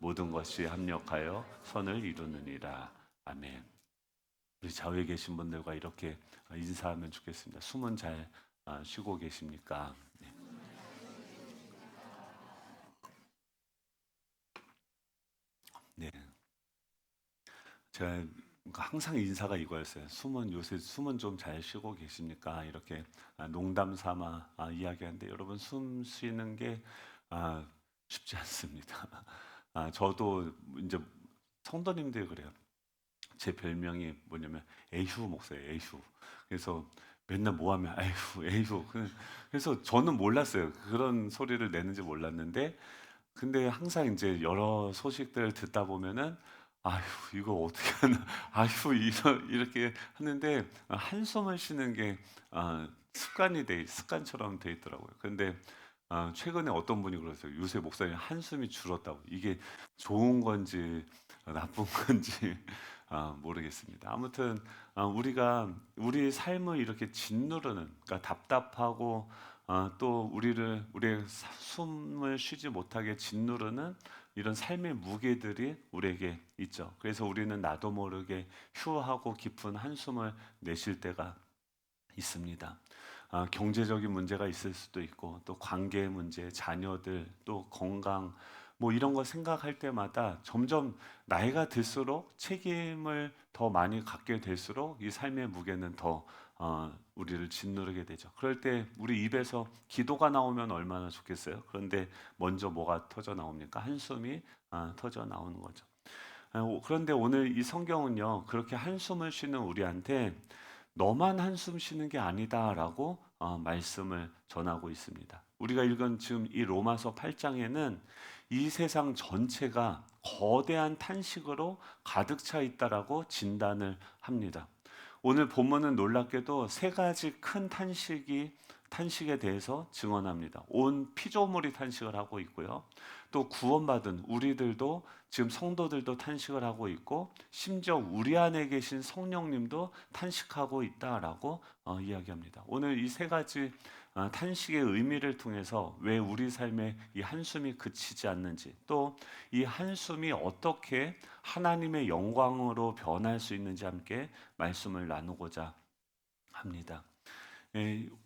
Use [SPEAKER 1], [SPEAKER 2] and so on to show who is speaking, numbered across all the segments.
[SPEAKER 1] 모든 것이 합력하여 선을 이루느니라. 아멘. 우리 좌우에 계신 분들과 이렇게 인사하면 좋겠습니다. 숨은 잘 쉬고 계십니까? 네. 네. 제가 항상 인사가 이거였어요. 요새 숨은 좀 잘 쉬고 계십니까? 이렇게 농담 삼아 이야기하는데 여러분 숨 쉬는 게 아, 쉽지 않습니다. 저도 이제 성도님들 그래요. 제 별명이 뭐냐면 에휴 목사예요. 에휴. 그래서 맨날 뭐 하면 에휴 에휴. 그래서 저는 몰랐어요. 그런 소리를 내는지 몰랐는데 근데 항상 이제 여러 소식들 듣다 보면은 아휴 이거 어떻게 하나 아휴 이렇게 하는데 한숨을 쉬는 게 습관처럼 돼 있더라고요. 근데 최근에 어떤 분이 그러세요. 요새 목사님 한숨이 줄었다고. 이게 좋은 건지 나쁜 건지 모르겠습니다. 아무튼 우리가 우리 삶을 이렇게 짓누르는, 그러니까 답답하고 또 우리의 숨을 쉬지 못하게 짓누르는 이런 삶의 무게들이 우리에게 있죠. 그래서 우리는 나도 모르게 휴하고 깊은 한숨을 내쉴 때가 있습니다. 경제적인 문제가 있을 수도 있고 또 관계 문제, 자녀들, 또 건강 뭐 이런 거 생각할 때마다 점점 나이가 들수록 책임을 더 많이 갖게 될수록 이 삶의 무게는 더 우리를 짓누르게 되죠. 그럴 때 우리 입에서 기도가 나오면 얼마나 좋겠어요. 그런데 먼저 뭐가 터져 나옵니까? 한숨이 터져 나오는 거죠. 그런데 오늘 이 성경은요, 그렇게 한숨을 쉬는 우리한테 너만 한숨 쉬는 게 아니다라고 말씀을 전하고 있습니다. 우리가 읽은 지금 이 로마서 8장에는 이 세상 전체가 거대한 탄식으로 가득 차 있다라고 진단을 합니다. 오늘 본문은 놀랍게도 세 가지 큰 탄식에 대해서 증언합니다. 온 피조물이 탄식을 하고 있고요. 또 구원받은 우리들도 지금 성도들도 탄식을 하고 있고 심지어 우리 안에 계신 성령님도 탄식하고 있다라고 이야기합니다. 오늘 이 세 가지 탄식의 의미를 통해서 왜 우리 삶에 이 한숨이 그치지 않는지 또 이 한숨이 어떻게 하나님의 영광으로 변할 수 있는지 함께 말씀을 나누고자 합니다.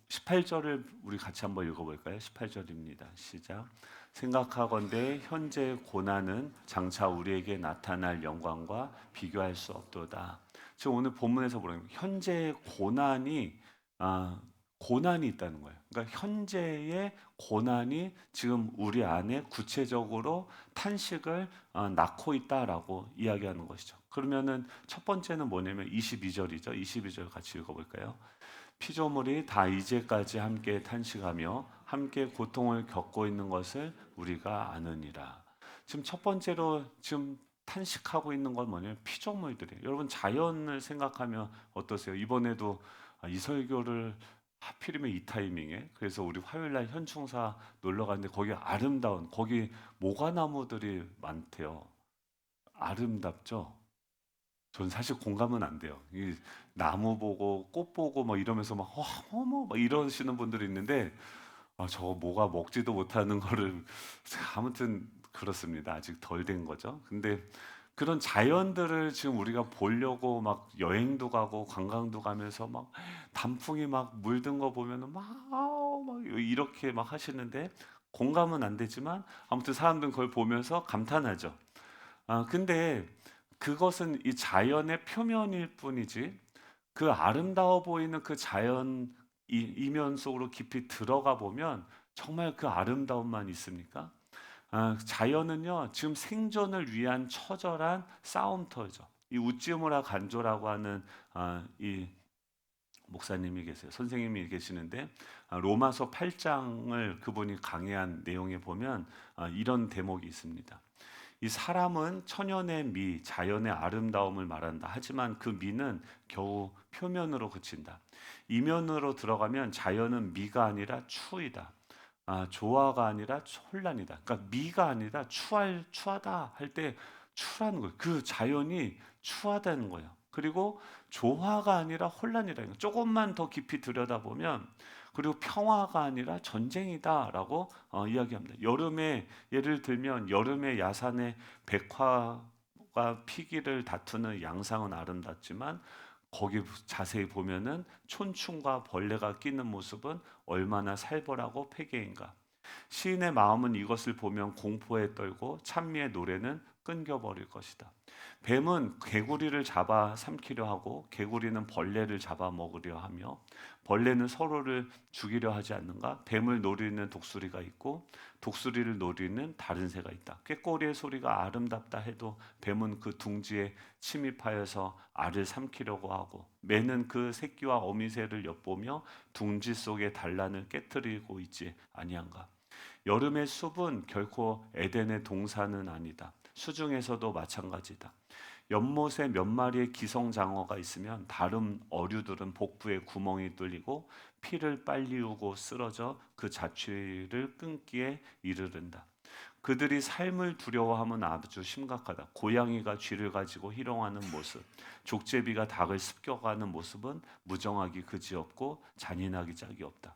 [SPEAKER 1] 18절을 우리 같이 한번 읽어볼까요? 18절입니다. 시작. 생각하건대 현재 고난은 장차 우리에게 나타날 영광과 비교할 수 없도다. 지금 오늘 본문에서 보면 현재의 고난이 있다는 거예요. 그러니까 현재의 고난이 지금 우리 안에 구체적으로 탄식을 낳고 있다라고 이야기하는 것이죠. 그러면은 첫 번째는 뭐냐면 22절이죠. 22절 같이 읽어볼까요? 피조물이 다 이제까지 함께 탄식하며 함께 고통을 겪고 있는 것을 우리가 아느니라. 지금 첫 번째로 지금 탄식하고 있는 건 뭐냐면 피조물들이에요. 여러분 자연을 생각하면 어떠세요? 이번에도 이 설교를 하필이면 이 타이밍에 그래서 우리 화요일 날 현충사 놀러 갔는데 거기 아름다운 거기 모과나무들이 많대요. 아름답죠? 저는 사실 공감은 안 돼요. 이 나무 보고 꽃 보고 뭐 이러면서 막 어머 막 이러시는 분들이 있는데 저거 뭐가 먹지도 못하는 거를 아무튼 그렇습니다. 아직 덜 된 거죠. 근데 그런 자연들을 지금 우리가 보려고 막 여행도 가고 관광도 가면서 막 단풍이 막 물든 거 보면은 막 이렇게 막 하시는데 공감은 안 되지만 아무튼 사람들은 그걸 보면서 감탄하죠. 근데 그것은 이 자연의 표면일 뿐이지 그 아름다워 보이는 그 자연 이면 속으로 깊이 들어가 보면 정말 그 아름다움만 있습니까? 자연은요, 지금 생존을 위한 처절한 싸움터죠. 이 우찌무라 간조라고 하는 이 목사님이 계세요. 선생님이 계시는데 로마서 8장을 그분이 강해한 내용에 보면 이런 대목이 있습니다. 이 사람은 천연의 미, 자연의 아름다움을 말한다. 하지만 그 미는 겨우 표면으로 그친다. 이면으로 들어가면 자연은 미가 아니라 추이다. 조화가 아니라 혼란이다. 그러니까 미가 아니라 추하다 할 때 추라는 거예요. 그 자연이 추하다는 거예요. 그리고 조화가 아니라 혼란이라는 거예요. 조금만 더 깊이 들여다보면 그리고 평화가 아니라 전쟁이다라고 이야기합니다. 여름에 예를 들면 여름에 야산에 백화가 피기를 다투는 양상은 아름답지만 거기 자세히 보면은 촌충과 벌레가 끼는 모습은 얼마나 살벌하고 폐괴인가. 시인의 마음은 이것을 보면 공포에 떨고 찬미의 노래는 끊겨버릴 것이다. 뱀은 개구리를 잡아 삼키려 하고 개구리는 벌레를 잡아 먹으려 하며 벌레는 서로를 죽이려 하지 않는가? 뱀을 노리는 독수리가 있고 독수리를 노리는 다른 새가 있다. 꾀꼬리의 소리가 아름답다 해도 뱀은 그 둥지에 침입하여서 알을 삼키려고 하고 매는 그 새끼와 어미새를 엿보며 둥지 속의 단란을 깨뜨리고 있지 아니한가? 여름의 숲은 결코 에덴의 동산은 아니다. 수중에서도 마찬가지다. 연못에 몇 마리의 기성장어가 있으면 다른 어류들은 복부에 구멍이 뚫리고 피를 빨리우고 쓰러져 그 자취를 끊기에 이르른다. 그들이 삶을 두려워하면 아주 심각하다. 고양이가 쥐를 가지고 희롱하는 모습, 족제비가 닭을 습격하는 모습은 무정하기 그지없고 잔인하기 짝이 없다.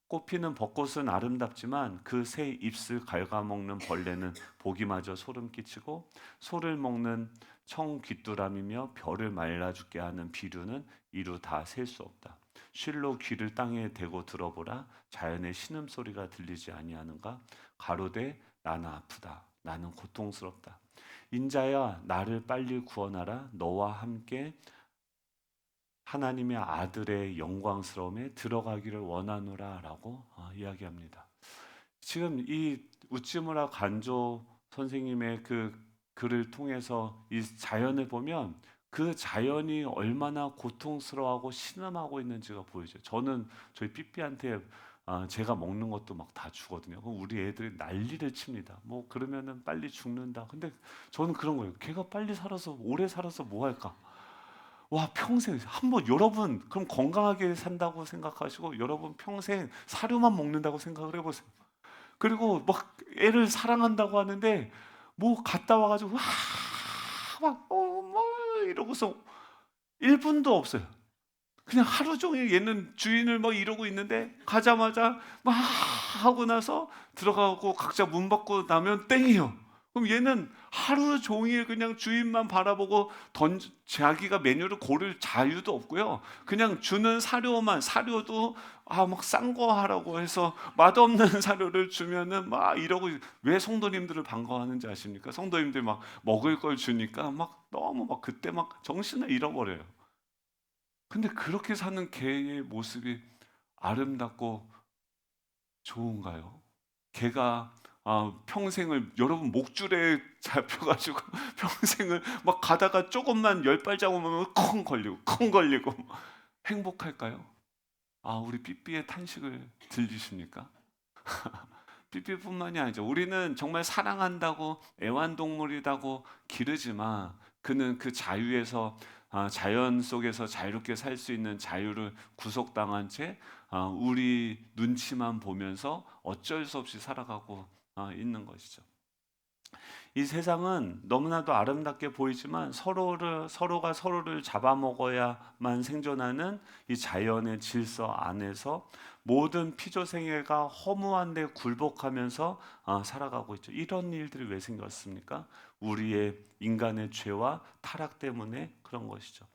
[SPEAKER 1] 꽃피는 벚꽃은 아름답지만 그 새 잎을 갉아먹는 벌레는 보기마저 소름 끼치고 소를 먹는 청 귀뚜라미며 별을 말라 죽게 하는 비류는 이루 다 셀 수 없다. 실로 귀를 땅에 대고 들어보라. 자연의 신음소리가 들리지 아니하는가? 가로되 나는 아프다. 나는 고통스럽다. 인자야 나를 빨리 구원하라. 너와 함께 하나님의 아들의 영광스러움에 들어가기를 원하노라라고 이야기합니다. 지금 이 우찌무라 간조 선생님의 그 글을 통해서 이 자연을 보면 그 자연이 얼마나 고통스러워하고 신음하고 있는지가 보이죠. 저는 저희 삐삐한테 제가 먹는 것도 막 다 주거든요. 그럼 우리 애들이 난리를 칩니다. 뭐 그러면은 빨리 죽는다. 근데 저는 그런 거예요. 걔가 빨리 살아서 오래 살아서 뭐 할까? 와, 평생 한번 여러분 그럼 건강하게 산다고 생각하시고 여러분 평생 사료만 먹는다고 생각을 해보세요. 그리고 막 애를 사랑한다고 하는데 뭐 갔다 와가지고 막 이러고서 1분도 없어요. 그냥 하루 종일 얘는 주인을 막 이러고 있는데 가자마자 막 하고 나서 들어가고 각자 문 받고 나면 땡이요. 그럼 얘는 하루 종일 그냥 주인만 바라보고 자기가 메뉴를 고를 자유도 없고요. 그냥 주는 사료도 막 싼 거 하라고 해서 맛없는 사료를 주면은 막 이러고. 왜 성도님들을 반가워하는지 아십니까? 성도님들 막 먹을 걸 주니까 막 너무 막 그때 막 정신을 잃어버려요. 근데 그렇게 사는 개의 모습이 아름답고 좋은가요? 개가 평생을 여러분 목줄에 잡혀가지고 평생을 막 가다가 조금만 열 발자국 오면 쿵 걸리고 행복할까요? 우리 삐삐의 탄식을 들리십니까? 삐삐뿐만이 아니죠. 우리는 정말 사랑한다고 애완동물이라고 기르지만 그는 그 자유에서 자연 속에서 자유롭게 살 수 있는 자유를 구속당한 채 우리 눈치만 보면서 어쩔 수 없이 살아가고 있는 것이죠. 이 세상은 너무나도 아름답게 보이지만 서로가 서로를 잡아먹어야만 생존하는 이 자연의 질서 안에서 모든 피조생애가 허무한데 굴복하면서 살아가고 있죠. 이런 일들이 왜 생겼습니까? 우리의 인간의 죄와 타락 때문에 그런 것이죠.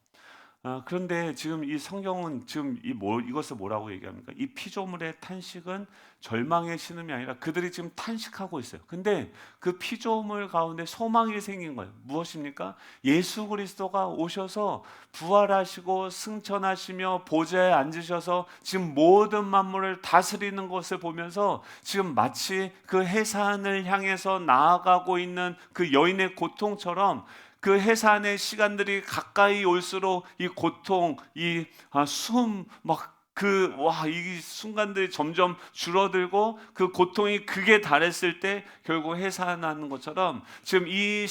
[SPEAKER 1] 그런데 지금 이 성경은 지금 이것을 뭐라고 얘기합니까? 이 피조물의 탄식은 절망의 신음이 아니라 그들이 지금 탄식하고 있어요. 근데 그 피조물 가운데 소망이 생긴 거예요. 무엇입니까? 예수 그리스도가 오셔서 부활하시고 승천하시며 보좌에 앉으셔서 지금 모든 만물을 다스리는 것을 보면서 지금 마치 그 해산을 향해서 나아가고 있는 그 여인의 고통처럼 그 해산의 시간들이 가까이 올수록 이 고통, 이 이 순간들이 점점 줄어들고 그 고통이 극에 달했을 때 결국 해산하는 것처럼 지금 이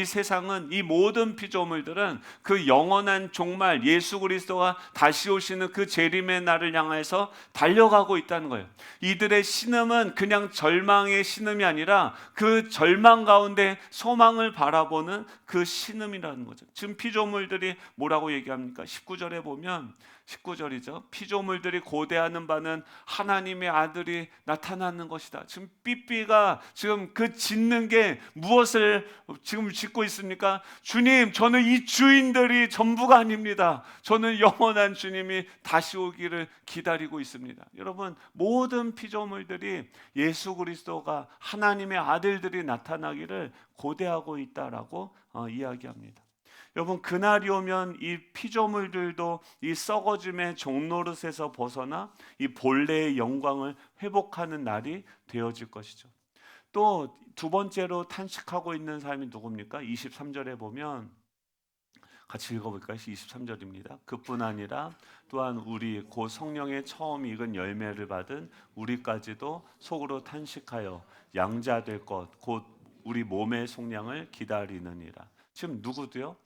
[SPEAKER 1] 세상은 이 모든 피조물들은 그 영원한 종말 예수 그리스도가 다시 오시는 그 재림의 날을 향해서 달려가고 있다는 거예요. 이들의 신음은 그냥 절망의 신음이 아니라 그 절망 가운데 소망을 바라보는 그 신음이라는 거죠. 지금 피조물들이 뭐라고 얘기합니까? 19절에 보면 19절이죠. 피조물들이 고대하는 바는 하나님의 아들이 나타나는 것이다. 지금 삐삐가 지금 그 짓는 게 무엇을 지금 짓고 있습니까? 주님, 저는 이 주인들이 전부가 아닙니다. 저는 영원한 주님이 다시 오기를 기다리고 있습니다. 여러분, 모든 피조물들이 예수 그리스도가 하나님의 아들들이 나타나기를 고대하고 있다라고 이야기합니다. 여러분, 그날이 오면 이 피조물들도 이 썩어짐의 종노릇에서 벗어나 이 본래의 영광을 회복하는 날이 되어질 것이죠. 또 두 번째로 탄식하고 있는 사람이 누굽니까? 23절에 보면 같이 읽어볼까요? 23절입니다. 그뿐 아니라 또한 우리 곧 성령의 처음 익은 열매를 받은 우리까지도 속으로 탄식하여 양자될 것 곧 우리 몸의 속량을 기다리느니라. 지금 누구도요?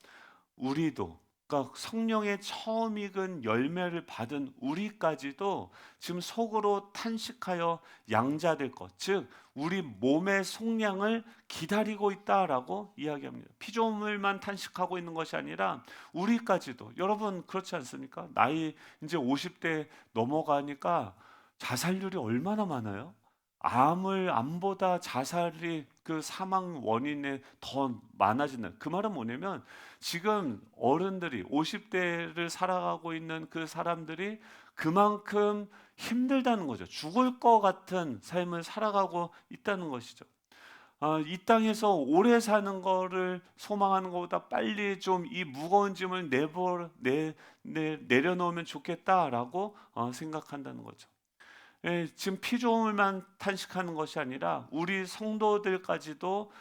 [SPEAKER 1] 우리도, 그러니까 성령의 처음 익은 열매를 받은 우리까지도 지금 속으로 탄식하여 양자될 것, 즉 우리 몸의 속량을 기다리고 있다라고 이야기합니다. 피조물만 탄식하고 있는 것이 아니라 우리까지도. 여러분, 그렇지 않습니까? 나이 이제 50대 넘어가니까 자살률이 얼마나 많아요? 암보다 자살이 그 사망 원인에 더 많아진다. 그 말은 뭐냐면 지금 어른들이 50대를 살아가고 있는 그 사람들이 그만큼 힘들다는 거죠. 죽을 것 같은 삶을 살아가고 있다는 것이죠. 이 땅에서 오래 사는 거를 소망하는 것보다 빨리 좀 이 무거운 짐을 내려놓으면 좋겠다라고 생각한다는 거죠. 예, 지금 피조물만 탄식하는 것이 아니라 우리 성도들까지도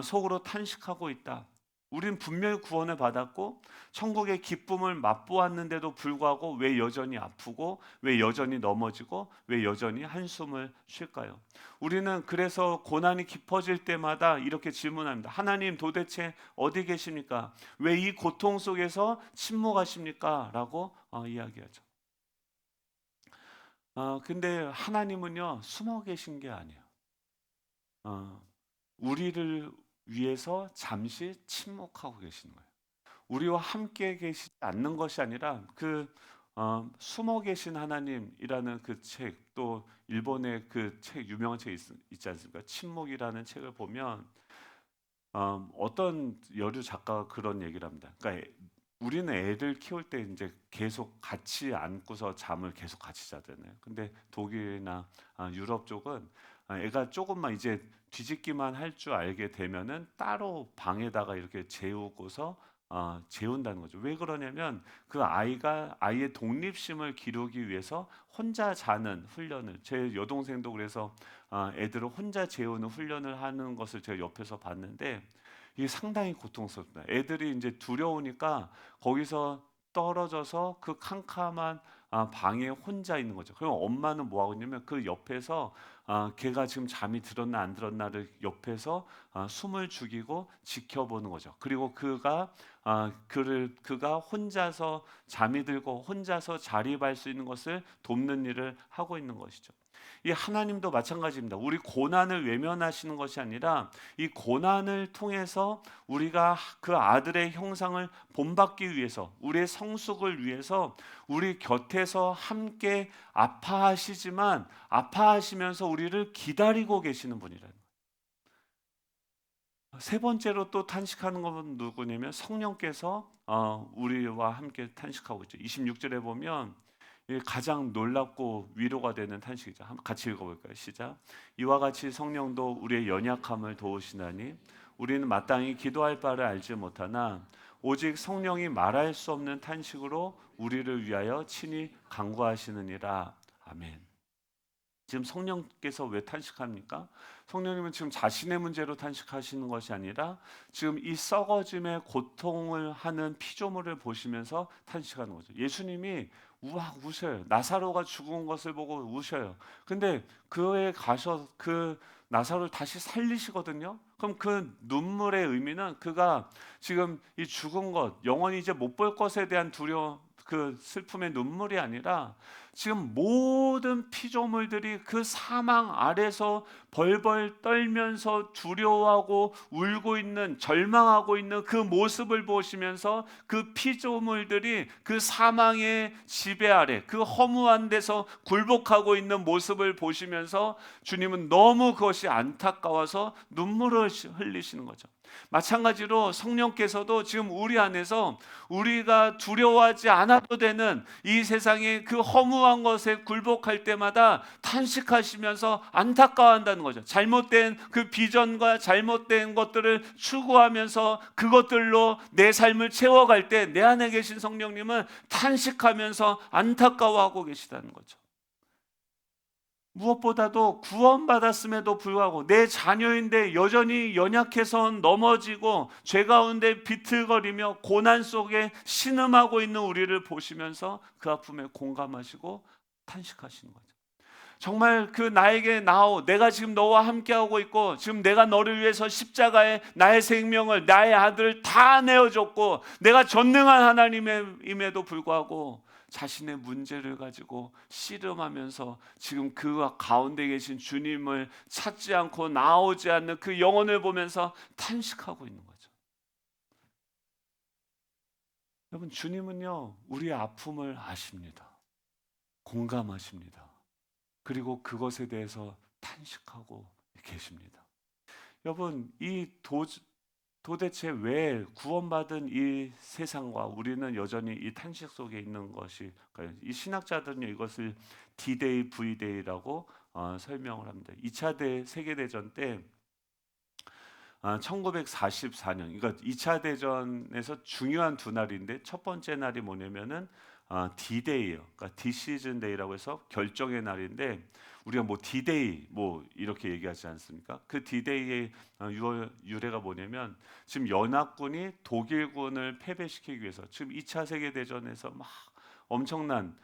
[SPEAKER 1] 속으로 탄식하고 있다. 우린 분명히 구원을 받았고 천국의 기쁨을 맛보았는데도 불구하고 왜 여전히 아프고 왜 여전히 넘어지고 왜 여전히 한숨을 쉴까요? 우리는 그래서 고난이 깊어질 때마다 이렇게 질문합니다. 하나님, 도대체 어디 계십니까? 왜 이 고통 속에서 침묵하십니까? 라고 이야기하죠. 근데 하나님은요, 숨어 계신 게 아니에요. 우리를 위해서 잠시 침묵하고 계시는 거예요. 우리와 함께 계시지 않는 것이 아니라 숨어 계신 하나님이라는 그 책, 또 일본의 그 책, 유명한 책 있지 않습니까? 침묵이라는 책을 보면 어떤 여류 작가가 그런 얘기를 합니다. 그러니까 우리는 애들 키울 때 이제 계속 같이 안고서 잠을 계속 같이 자잖아요. 근데 독일이나 유럽 쪽은 애가 조금만 이제 뒤집기만 할 줄 알게 되면은 따로 방에다가 이렇게 재우고서 재운다는 거죠. 왜 그러냐면 그 아이의 독립심을 기르기 위해서 혼자 자는 훈련을, 제 여동생도 그래서 애들을 혼자 재우는 훈련을 하는 것을 제가 옆에서 봤는데 이게 상당히 고통스럽다. 애들이 이제 두려우니까 거기서 떨어져서 그 캄캄한 방에 혼자 있는 거죠. 그럼 엄마는 뭐 하고 있냐면 그 옆에서 걔가 지금 잠이 들었나 안 들었나를 옆에서 숨을 죽이고 지켜보는 거죠. 그리고 그가 혼자서 잠이 들고 혼자서 자립할 수 있는 것을 돕는 일을 하고 있는 것이죠. 이 하나님도 마찬가지입니다. 우리 고난을 외면하시는 것이 아니라 이 고난을 통해서 우리가 그 아들의 형상을 본받기 위해서, 우리의 성숙을 위해서 우리 곁에서 함께 아파하시지만 아파하시면서 우리를 기다리고 계시는 분이라는 거예요. 세 번째로 또 탄식하는 건 누구냐면 성령께서 우리와 함께 탄식하고 있죠. 26절에 보면 가장 놀랍고 위로가 되는 탄식이죠. 한번 같이 읽어볼까요? 시작. 이와 같이 성령도 우리의 연약함을 도우시나니 우리는 마땅히 기도할 바를 알지 못하나 오직 성령이 말할 수 없는 탄식으로 우리를 위하여 친히 간구하시느니라. 아멘. 지금 성령께서 왜 탄식합니까? 성령님은 지금 자신의 문제로 탄식하시는 것이 아니라 지금 이 썩어짐의 고통을 하는 피조물을 보시면서 탄식하는 거죠. 예수님이 우악 우셔요. 나사로가 죽은 것을 보고 우셔요. 근데 그에 가서 그 나사로를 다시 살리시거든요. 그럼 그 눈물의 의미는 그가 지금 이 죽은 것, 영원히 이제 못 볼 것에 대한 두려움, 그 슬픔의 눈물이 아니라 지금 모든 피조물들이 그 사망 아래서 벌벌 떨면서 두려워하고 울고 있는, 절망하고 있는 그 모습을 보시면서 그 피조물들이 그 사망의 지배 아래 그 허무한 데서 굴복하고 있는 모습을 보시면서 주님은 너무 그것이 안타까워서 눈물을 흘리시는 거죠. 마찬가지로 성령께서도 지금 우리 안에서 우리가 두려워하지 않아도 되는 이 세상의 그 허무한 것에 굴복할 때마다 탄식하시면서 안타까워한다는 거죠. 잘못된 그 비전과 잘못된 것들을 추구하면서 그것들로 내 삶을 채워갈 때 내 안에 계신 성령님은 탄식하면서 안타까워하고 계시다는 거죠. 무엇보다도 구원받았음에도 불구하고 내 자녀인데 여전히 연약해서 넘어지고 죄 가운데 비틀거리며 고난 속에 신음하고 있는 우리를 보시면서 그 아픔에 공감하시고 탄식하시는 거죠. 정말 그 나에게 나오, 내가 지금 너와 함께하고 있고 지금 내가 너를 위해서 십자가에 나의 생명을, 나의 아들을 다 내어줬고 내가 전능한 하나님임에도 불구하고 자신의 문제를 가지고 씨름하면서 지금 그 가운데 계신 주님을 찾지 않고 나오지 않는 그 영혼을 보면서 탄식하고 있는 거죠. 여러분, 주님은요 우리의 아픔을 아십니다. 공감하십니다. 그리고 그것에 대해서 탄식하고 계십니다. 여러분, 도대체 왜 구원받은 이 세상과 우리는 여전히 이 탄식 속에 있는 것일까요? 이 신학자들은 이것을 D-Day, V-Day라고 설명을 합니다. 2차 세계대전 때 1944년, 그러니까 2차 대전에서 중요한 두 날인데 첫 번째 날이 뭐냐면은 D-Day예요. 그러니까 Decision Day라고 해서 결정의 날인데 우리가 뭐 D-Day 뭐 이렇게 얘기하지 않습니까? 그 D-Day의 유래가 뭐냐면 지금 연합군이 독일군을 패배시키기 위해서 지금 2차 세계 대전에서 막 엄청난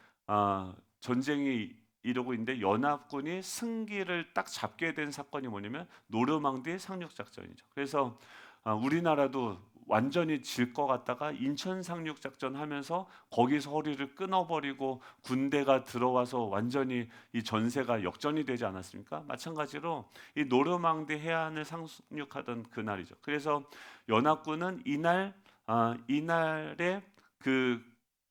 [SPEAKER 1] 전쟁이 이러고 있는데 연합군이 승기를 딱 잡게 된 사건이 뭐냐면 노르망디 상륙 작전이죠. 그래서 우리나라도 완전히 질 것 같다가 인천 상륙 작전 하면서 거기서 허리를 끊어버리고 군대가 들어와서 완전히 이 전세가 역전이 되지 않았습니까? 마찬가지로 이 노르망디 해안을 상륙하던 그날이죠. 그래서 연합군은 이날에 그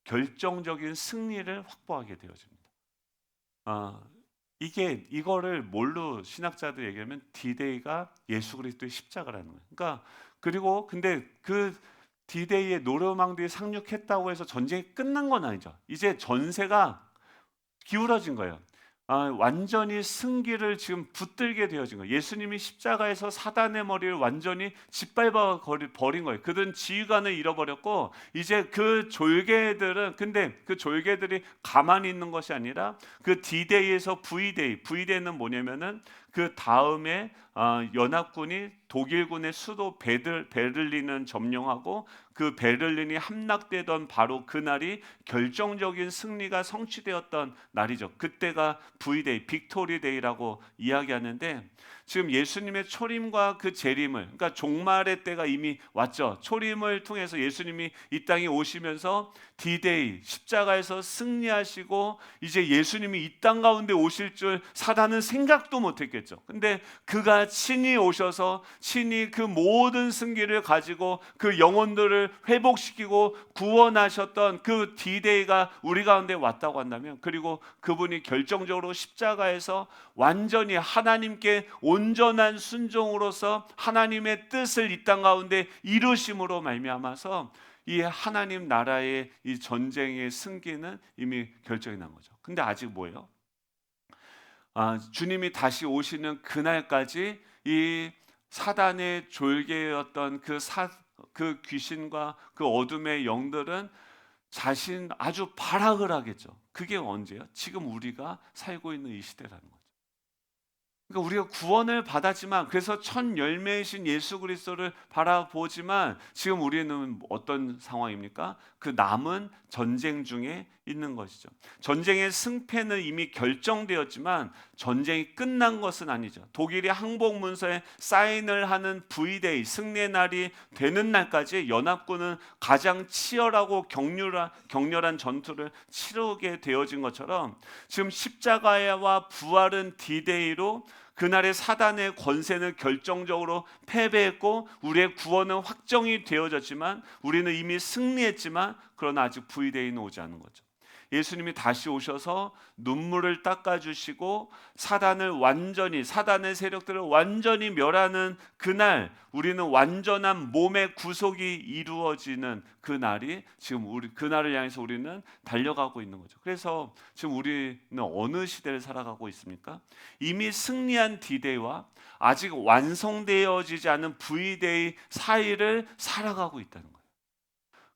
[SPEAKER 1] 결정적인 승리를 확보하게 되어집니다. 아, 이거를 뭘로 신학자들 얘기하면 D-Day가 예수 그리스도의 십자가라는 거예요. 그러니까 그리고 근데 그 D-Day에 노르망디에 상륙했다고 해서 전쟁이 끝난 건 아니죠. 이제 전세가 기울어진 거예요. 완전히 승기를 지금 붙들게 되어진 거예요. 예수님이 십자가에서 사단의 머리를 완전히 짓밟아 버린 거예요. 그들은 지휘관을 잃어버렸고 이제 그 졸개들은 근데 그 졸개들이 가만히 있는 것이 아니라 그 D-Day에서 V-Day, V-Day는 뭐냐면은 그 다음에 연합군이 독일군의 수도 베를린을 점령하고 그 베를린이 함락되던 바로 그날이 결정적인 승리가 성취되었던 날이죠. 그때가 V-Day, 빅토리 데이라고 이야기하는데 지금 예수님의 초림과 그 재림을, 그러니까 종말의 때가 이미 왔죠. 초림을 통해서 예수님이 이 땅에 오시면서 D-Day, 십자가에서 승리하시고 이제 예수님이 이 땅 가운데 오실 줄 사단은 생각도 못했겠죠. 근데 그가 친히 오셔서 친히 그 모든 승기를 가지고 그 영혼들을 회복시키고 구원하셨던 그 D-Day가 우리 가운데 왔다고 한다면, 그리고 그분이 결정적으로 십자가에서 완전히 하나님께 온전한 순종으로서 하나님의 뜻을 이 땅 가운데 이루심으로 말미암아서 이 하나님 나라의 이 전쟁의 승기는 이미 결정이 난 거죠. 근데 아직 뭐예요? 주님이 다시 오시는 그날까지 이 사단의 졸개였던 그 귀신과 그 어둠의 영들은 자신 아주 발악을 하겠죠. 그게 언제요? 지금 우리가 살고 있는 이 시대라는 거죠. 그러니까 우리가 구원을 받았지만, 그래서 첫 열매이신 예수 그리스도를 바라보지만 지금 우리는 어떤 상황입니까? 그 남은 전쟁 중에 있는 것이죠. 전쟁의 승패는 이미 결정되었지만 전쟁이 끝난 것은 아니죠. 독일이 항복 문서에 사인을 하는 V-Day, 승리의 날이 되는 날까지 연합군은 가장 치열하고 격렬한 전투를 치르게 되어진 것처럼, 지금 십자가와 부활은 D-Day로 그날의 사단의 권세는 결정적으로 패배했고 우리의 구원은 확정이 되어졌지만, 우리는 이미 승리했지만 그러나 아직 V-Day는 오지 않은 거죠. 예수님이 다시 오셔서 눈물을 닦아주시고 사단의 세력들을 완전히 멸하는 그날, 우리는 완전한 몸의 구속이 이루어지는 그 날이 지금 그 날을 향해서 우리는 달려가고 있는 거죠. 그래서 지금 우리는 어느 시대를 살아가고 있습니까? 이미 승리한 D-Day와 아직 완성되어지지 않은 V-Day 사이를 살아가고 있다는 거예요.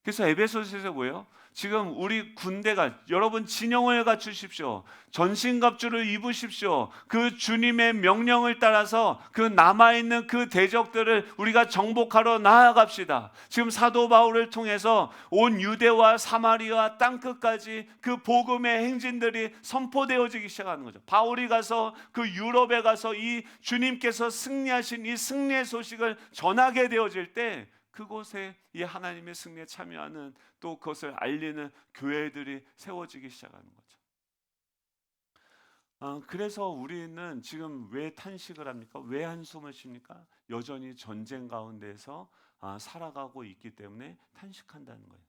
[SPEAKER 1] 그래서 에베소서에서 뭐예요? 지금 우리 군대가, 여러분 진영을 갖추십시오. 전신갑주를 입으십시오. 그 주님의 명령을 따라서 그 남아있는 그 대적들을 우리가 정복하러 나아갑시다. 지금 사도 바울을 통해서 온 유대와 사마리아 땅끝까지 그 복음의 행진들이 선포되어지기 시작하는 거죠. 바울이 가서 그 유럽에 가서 이 주님께서 승리하신 이 승리의 소식을 전하게 되어질 때, 그곳에 이 하나님의 승리에 참여하는, 또 그것을 알리는 교회들이 세워지기 시작하는 거죠. 그래서 우리는 지금 왜 탄식을 합니까? 왜 한숨을 쉽니까? 여전히 전쟁 가운데서 살아가고 있기 때문에 탄식한다는 거예요.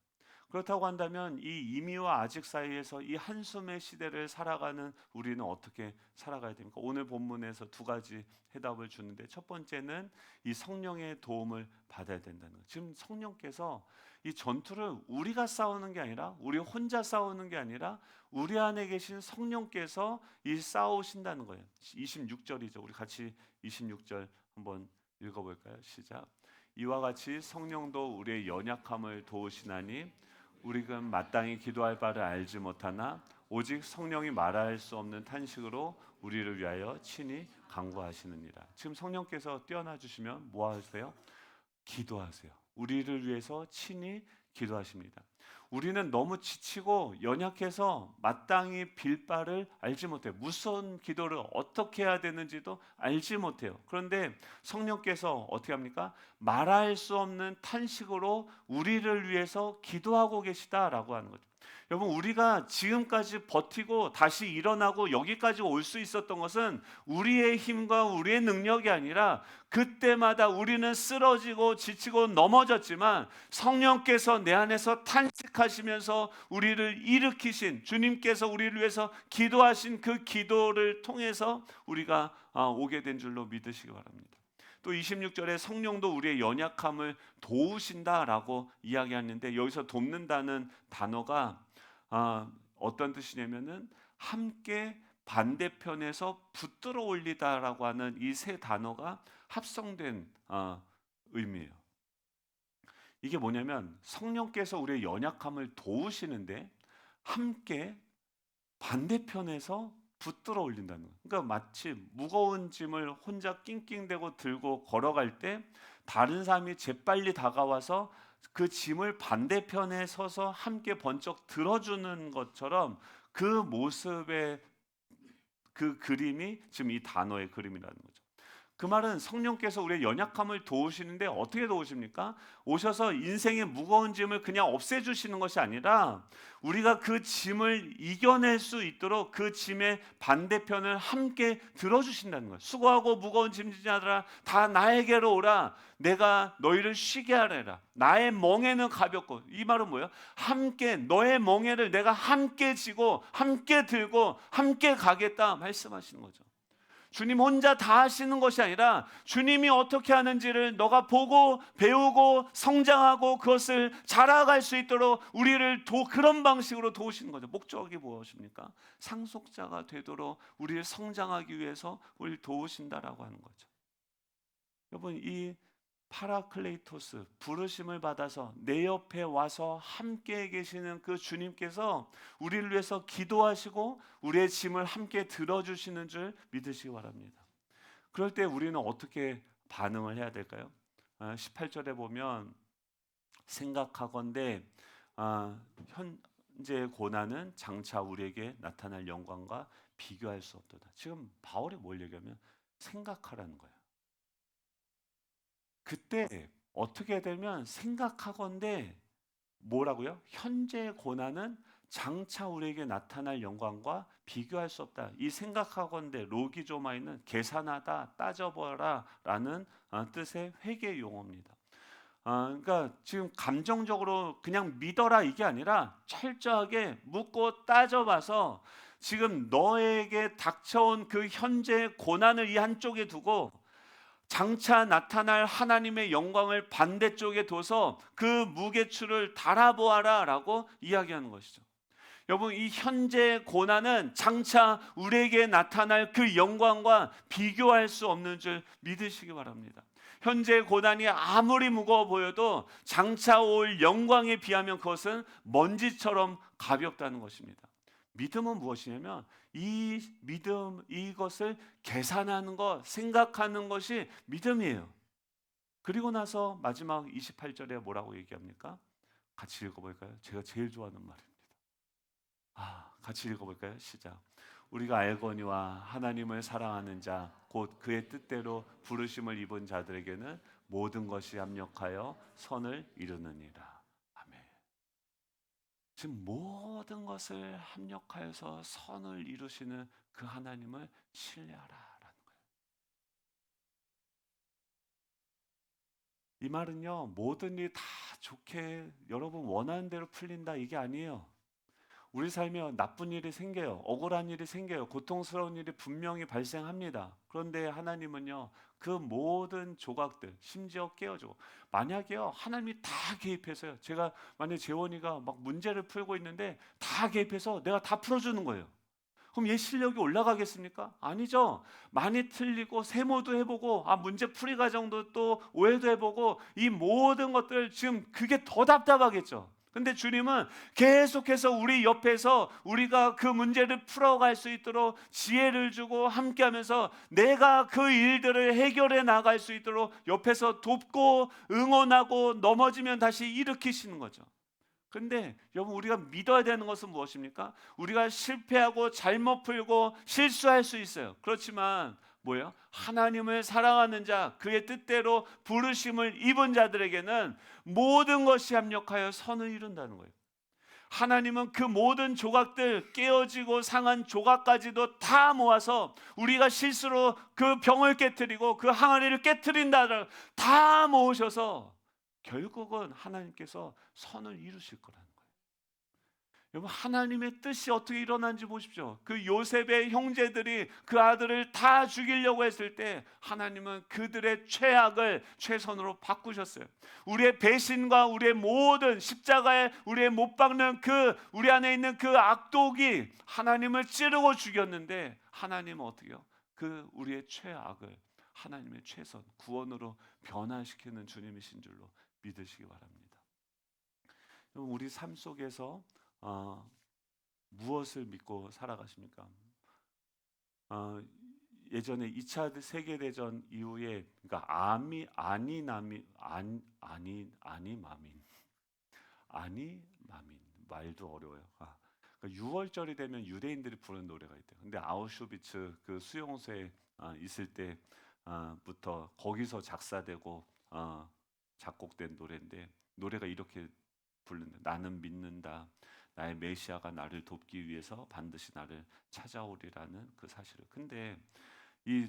[SPEAKER 1] 그렇다고 한다면 이 이미와 아직 사이에서 이 한숨의 시대를 살아가는 우리는 어떻게 살아가야 됩니까? 오늘 본문에서 두 가지 해답을 주는데, 첫 번째는 이 성령의 도움을 받아야 된다는 거예요. 지금 성령께서 이 전투를 우리가 싸우는 게 아니라, 우리 혼자 싸우는 게 아니라 우리 안에 계신 성령께서 이 싸우신다는 거예요. 26절이죠. 우리 같이 26절 한번 읽어볼까요? 시작. 이와 같이 성령도 우리의 연약함을 도우시나니 우리가 마땅히 기도할 바를 알지 못하나 오직 성령이 말할 수 없는 탄식으로 우리를 위하여 친히 간구하시느니라. 지금 성령께서 뛰어나 주시면 뭐 하세요? 기도하세요. 우리를 위해서 친히 기도하십니다. 우리는 너무 지치고 연약해서 마땅히 빌 바를 알지 못해요. 무슨 기도를 어떻게 해야 되는지도 알지 못해요. 그런데 성령께서 어떻게 합니까? 말할 수 없는 탄식으로 우리를 위해서 기도하고 계시다라고 하는 거죠. 여러분, 우리가 지금까지 버티고 다시 일어나고 여기까지 올 수 있었던 것은 우리의 힘과 우리의 능력이 아니라, 그때마다 우리는 쓰러지고 지치고 넘어졌지만 성령께서 내 안에서 탄식하시면서 우리를 일으키신, 주님께서 우리를 위해서 기도하신 그 기도를 통해서 우리가 오게 된 줄로 믿으시기 바랍니다. 또 26절에 성령도 우리의 연약함을 도우신다라고 이야기하는데, 여기서 돕는다는 단어가 어떤 뜻이냐면은 함께 반대편에서 붙들어 올리다라고 하는 이 세 단어가 합성된 의미예요. 이게 뭐냐면 성령께서 우리의 연약함을 도우시는데 함께 반대편에서 붙들어 올린다는 거예요. 그러니까 마치 무거운 짐을 혼자 낑낑대고 들고 걸어갈 때 다른 사람이 재빨리 다가와서 그 짐을 반대편에 서서 함께 번쩍 들어주는 것처럼, 그 모습의 그 그림이 지금 이 단어의 그림이라는 거죠. 그 말은 성령께서 우리의 연약함을 도우시는데 어떻게 도우십니까? 오셔서 인생의 무거운 짐을 그냥 없애주시는 것이 아니라 우리가 그 짐을 이겨낼 수 있도록 그 짐의 반대편을 함께 들어주신다는 거예요. 수고하고 무거운 짐진 자들아 다 나에게로 오라. 내가 너희를 쉬게 하리라. 나의 멍에는 가볍고. 이 말은 뭐예요? 함께, 너의 멍에를 내가 함께 지고 함께 들고 함께 가겠다 말씀하시는 거죠. 주님 혼자 다 하시는 것이 아니라 주님이 어떻게 하는지를 너가 보고 배우고 성장하고 그것을 자라갈 수 있도록 우리를 그런 방식으로 도우시는 거죠. 목적이 무엇입니까? 상속자가 되도록 우리를 성장하기 위해서 우리를 도우신다라고 하는 거죠. 여러분, 이 파라클레이토스, 부르심을 받아서 내 옆에 와서 함께 계시는 그 주님께서 우리를 위해서 기도하시고 우리의 짐을 함께 들어주시는 줄 믿으시기 바랍니다. 그럴 때 우리는 어떻게 반응을 해야 될까요? 18절에 보면 생각하건대 현재의 고난은 장차 우리에게 나타날 영광과 비교할 수 없도다. 지금 바울이 뭘 얘기하면 생각하라는 거예요. 그때 어떻게 되면 생각하건대 뭐라고요? 현재의 고난은 장차 우리에게 나타날 영광과 비교할 수 없다. 이 생각하건대 로기조마이는 계산하다, 따져보라라는 뜻의 회계 용어입니다. 그러니까 지금 감정적으로 그냥 믿어라 이게 아니라 철저하게 묻고 따져봐서 지금 너에게 닥쳐온 그 현재의 고난을 이 한쪽에 두고 장차 나타날 하나님의 영광을 반대쪽에 둬서 그 무게추를 달아보아라 라고 이야기하는 것이죠. 여러분, 이 현재 고난은 장차 우리에게 나타날 그 영광과 비교할 수 없는 줄 믿으시기 바랍니다. 현재 고난이 아무리 무거워 보여도 장차 올 영광에 비하면 그것은 먼지처럼 가볍다는 것입니다. 믿음은 무엇이냐면 이 믿음, 이것을 계산하는 것, 생각하는 것이 믿음이에요. 그리고 나서 마지막 28절에 뭐라고 얘기합니까? 같이 읽어볼까요? 제가 제일 좋아하는 말입니다. 같이 읽어볼까요? 시작. 우리가 알거니와 하나님을 사랑하는 자, 곧 그의 뜻대로 부르심을 입은 자들에게는 모든 것이 합력하여 선을 이루느니라. 아멘. 지금 모든 것을 합력하여서 선을 이루시는 그 하나님을 신뢰하라라는 거예요. 이 말은요, 모든 일이 다 좋게 여러분 원하는 대로 풀린다 이게 아니에요. 우리 삶에 나쁜 일이 생겨요. 억울한 일이 생겨요. 고통스러운 일이 분명히 발생합니다. 그런데 하나님은요, 그 모든 조각들, 심지어 깨어주고, 만약에요, 하나님이 다 개입해서요, 제가 만약에 재원이가 막 문제를 풀고 있는데 다 개입해서 내가 다 풀어주는 거예요. 그럼 얘 실력이 올라가겠습니까? 아니죠. 많이 틀리고 세모도 해보고 문제 풀이 과정도 또 오해도 해보고 이 모든 것들 지금 그게 더 답답하겠죠. 근데 주님은 계속해서 우리 옆에서 우리가 그 문제를 풀어갈 수 있도록 지혜를 주고 함께하면서 내가 그 일들을 해결해 나갈 수 있도록 옆에서 돕고 응원하고 넘어지면 다시 일으키시는 거죠. 근데 여러분, 우리가 믿어야 되는 것은 무엇입니까? 우리가 실패하고 잘못 풀고 실수할 수 있어요. 그렇지만 뭐예요? 하나님을 사랑하는 자, 그의 뜻대로 부르심을 입은 자들에게는 모든 것이 합력하여 선을 이룬다는 거예요. 하나님은 그 모든 조각들, 깨어지고 상한 조각까지도 다 모아서 우리가 실수로 그 병을 깨트리고 그 항아리를 깨트린다 다 모으셔서 결국은 하나님께서 선을 이루실 거라는 거예요. 여러분, 하나님의 뜻이 어떻게 일어난지 보십시오. 그 요셉의 형제들이 그 아들을 다 죽이려고 했을 때 하나님은 그들의 최악을 최선으로 바꾸셨어요. 우리의 배신과 우리의 모든 십자가에 우리의 못 박는 그 우리 안에 있는 그 악독이 하나님을 찌르고 죽였는데 하나님은 어떻게요? 그 우리의 최악을 하나님의 최선, 구원으로 변화시키는 주님이신 줄로 믿으시기 바랍니다. 우리 삶 속에서 무엇을 믿고 살아가십니까? 예전에 2차 세계대전 이후에 그러니까 아니마민 말도 어려워요. 그러니까 6월절이 되면 유대인들이 부르는 노래가 있대요. 근데 아우슈비츠 그 수용소에 있을 때부터 거기서 작사되고 작곡된 노래인데 노래가 이렇게 부르는데 나는 믿는다. 나의 메시아가 나를 돕기 위해서 반드시 나를 찾아오리라는 그 사실을. 근데 이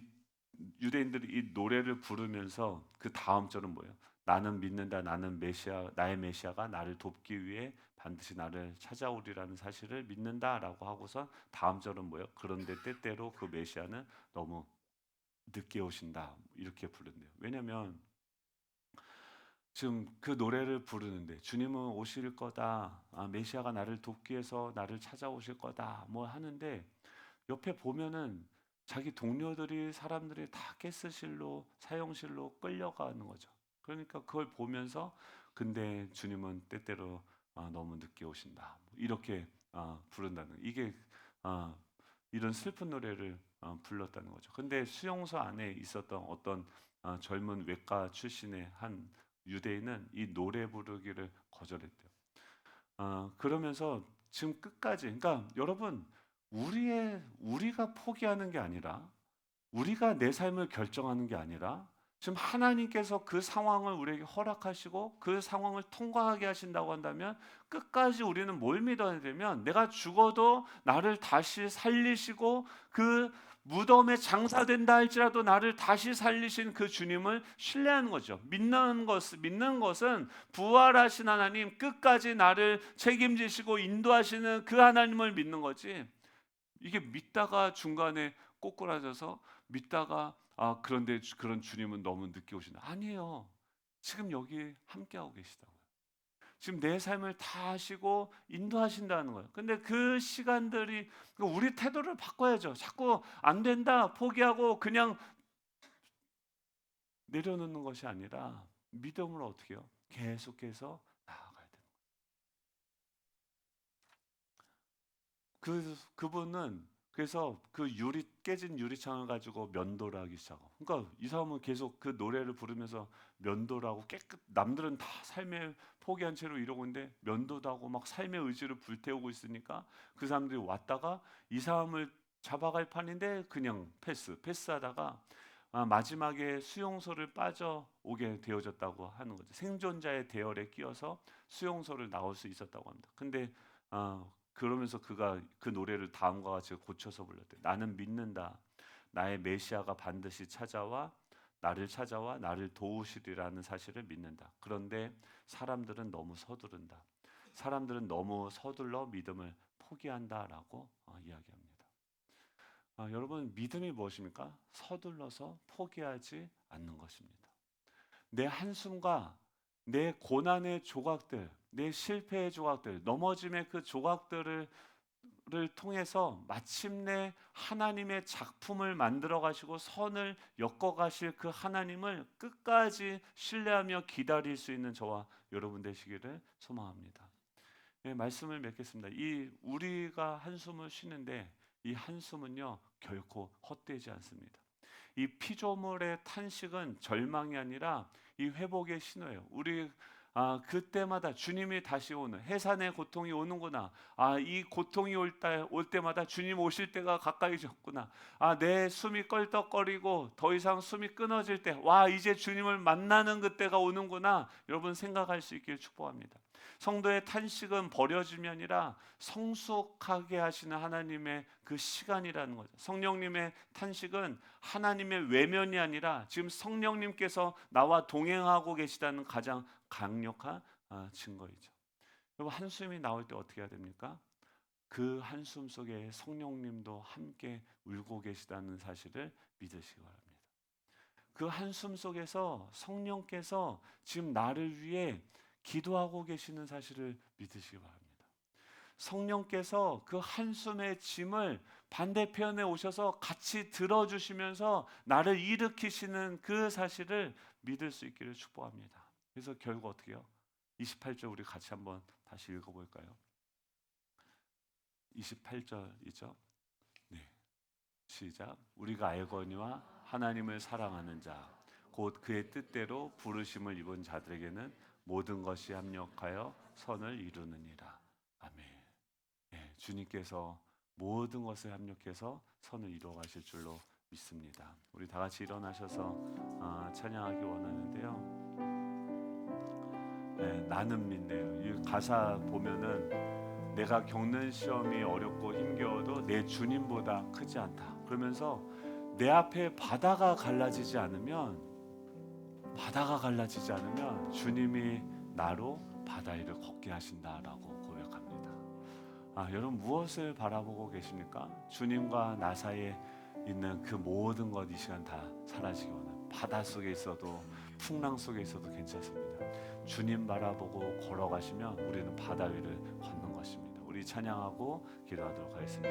[SPEAKER 1] 유대인들이 이 노래를 부르면서 그 다음 절은 뭐예요? 나는 믿는다. 나는 메시아, 나의 메시아가 나를 돕기 위해 반드시 나를 찾아오리라는 사실을 믿는다라고 하고서 다음 절은 뭐예요? 그런데 때때로 그 메시아는 너무 늦게 오신다. 이렇게 부른대요. 왜냐하면 지금 그 노래를 부르는데 주님은 오실 거다. 메시아가 나를 돕기 위해서 나를 찾아오실 거다. 뭐 하는데 옆에 보면은 자기 동료들이 사람들이 다 가스실로 사형실로 끌려가는 거죠. 그러니까 그걸 보면서 근데 주님은 때때로 너무 늦게 오신다. 이렇게 부른다는 이게 이런 슬픈 노래를 불렀다는 거죠. 근데 수용소 안에 있었던 어떤 젊은 외과 출신의 한 유대인은 이 노래 부르기를 거절했대요. 그러면서 지금 끝까지, 그러니까 여러분, 우리가 포기하는 게 아니라, 우리가 내 삶을 결정하는 게 아니라, 지금 하나님께서 그 상황을 우리에게 허락하시고 그 상황을 통과하게 하신다고 한다면 끝까지 우리는 뭘 믿어야 되면, 내가 죽어도 나를 다시 살리시고 그 무덤에 장사된다 할지라도 나를 다시 살리신 그 주님을 신뢰하는 거죠. 믿는 것은 부활하신 하나님, 끝까지 나를 책임지시고 인도하시는 그 하나님을 믿는 거지. 이게 믿다가 중간에 꼬꾸라져서 믿다가 그런데 그런 주님은 너무 늦게 오신다. 아니에요. 지금 여기 함께하고 계시다고요. 지금 내 삶을 다 하시고 인도하신다는 거예요. 근데 그 시간들이, 우리 태도를 바꿔야죠. 자꾸 안 된다 포기하고 그냥 내려놓는 것이 아니라 믿음으로 어떻게 해요? 계속해서 나아가야 돼요. 그분은 그래서 그 깨진 유리창을 가지고 면도를 하기 시작하고, 그러니까 이 사람은 계속 그 노래를 부르면서 면도를 하고 남들은 다 삶에 포기한 채로 이러고 있는데 면도도 하고 막 삶의 의지를 불태우고 있으니까 그 사람들이 왔다가 이 사람을 잡아갈 판인데 그냥 패스하다가 마지막에 수용소를 빠져오게 되어졌다고 하는 거죠. 생존자의 대열에 끼어서 수용소를 나올 수 있었다고 합니다. 근데 그러면서 그가 그 노래를 다음과 같이 고쳐서 불렀대요. 나는 믿는다. 나의 메시아가 반드시 찾아와 나를 도우시리라는 사실을 믿는다. 그런데 사람들은 너무 서두른다. 사람들은 너무 서둘러 믿음을 포기한다라고 이야기합니다. 여러분, 믿음이 무엇입니까? 서둘러서 포기하지 않는 것입니다. 내 한숨과 내 고난의 조각들, 내 실패의 조각들, 넘어짐의 그 조각들을 통해서 마침내 하나님의 작품을 만들어 가시고 선을 엮어 가실 그 하나님을 끝까지 신뢰하며 기다릴 수 있는 저와 여러분 되시기를 소망합니다. 네, 말씀을 맺겠습니다. 이 우리가 한숨을 쉬는데 이 한숨은요 결코 헛되지 않습니다. 이 피조물의 탄식은 절망이 아니라 이 회복의 신호예요. 우리 그때마다 주님이 다시 오는 해산의 고통이 오는구나. 이 고통이 올 때마다 주님 오실 때가 가까이졌구나. 내 숨이 껄떡거리고 더 이상 숨이 끊어질 때, 이제 주님을 만나는 그때가 오는구나. 여러분 생각할 수 있기를 축복합니다. 성도의 탄식은 버려짐이 아니라 성숙하게 하시는 하나님의 그 시간이라는 거죠. 성령님의 탄식은 하나님의 외면이 아니라 지금 성령님께서 나와 동행하고 계시다는 가장 강력한 증거이죠. 여러분 한숨이 나올 때 어떻게 해야 됩니까? 그 한숨 속에 성령님도 함께 울고 계시다는 사실을 믿으시기 바랍니다. 그 한숨 속에서 성령께서 지금 나를 위해 기도하고 계시는 사실을 믿으시기 바랍니다. 성령께서 그 한숨의 짐을 반대편에 오셔서 같이 들어주시면서 나를 일으키시는 그 사실을 믿을 수 있기를 축복합니다. 그래서 결국 어떻게 해요? 28절 우리 같이 한번 다시 읽어볼까요? 28절이죠. 네, 시작. 우리가 알거니와 하나님을 사랑하는 자, 곧 그의 뜻대로 부르심을 입은 자들에게는 모든 것이 합력하여 선을 이루느니라. 아멘. 네, 주님께서 모든 것을 합력해서 선을 이루어 가실 줄로 믿습니다. 우리 다 같이 일어나셔서 찬양하기 원하는데요. 네, 나는 믿네요. 이 가사 보면은 내가 겪는 시험이 어렵고 힘겨워도 내 주님보다 크지 않다. 그러면서 내 앞에 바다가 갈라지지 않으면 주님이 나로 바다 위를 걷게 하신다라고 고백합니다. 여러분 무엇을 바라보고 계십니까? 주님과 나 사이에 있는 그 모든 것 이 시간 다 사라지기 원합니다. 바다 속에 있어도 풍랑 속에 있어도 괜찮습니다. 주님 바라보고 걸어가시면 우리는 바다 위를 걷는 것입니다. 우리 찬양하고 기도하도록 하겠습니다.